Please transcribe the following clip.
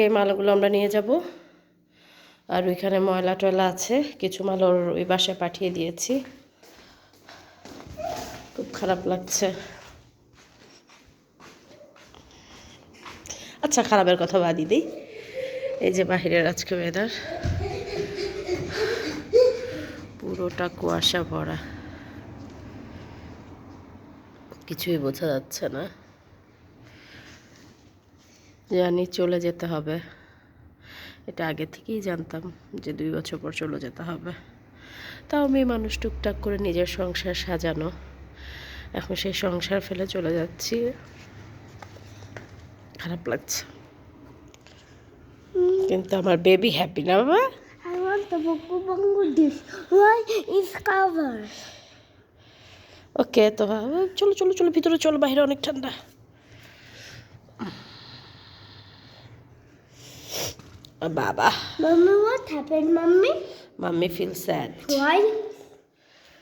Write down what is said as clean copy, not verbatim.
এই মালাগুলো আমরা নিয়ে যাব। আর ওইখানে ময়লা টয়লা আছে, কিছু মাল ওর ওই বাসায় পাঠিয়ে দিয়েছি। খুব খারাপ লাগছে। আচ্ছা, খারাপের কথা বাদই দিই। এই যে বাহিরের আজকে ওয়েদার, পুরোটা কুয়াশা ভরা, কিছুই বোঝা যাচ্ছে না। জানি চলে যেতে হবে, এটা আগে থেকেই জানতাম যে 2 বছর পর চলে যেতে হবে। তাও মেয়ে মানুষ টুকটাক করে নিজের সংসার সাজানো, এখন সেই সংসার ফেলে চলে যাচ্ছি। খারাপ লাগছে, কিন্তু আমার বেবি হ্যাপি না বাবা? I want the Bangu dish. Why is covered? ওকে, তো চলো চলো চলো ভিতরে চলো, বাইরে অনেক ঠান্ডা। বাবা, Mommy, what happened, Mommy? Mummy feel sad. Why?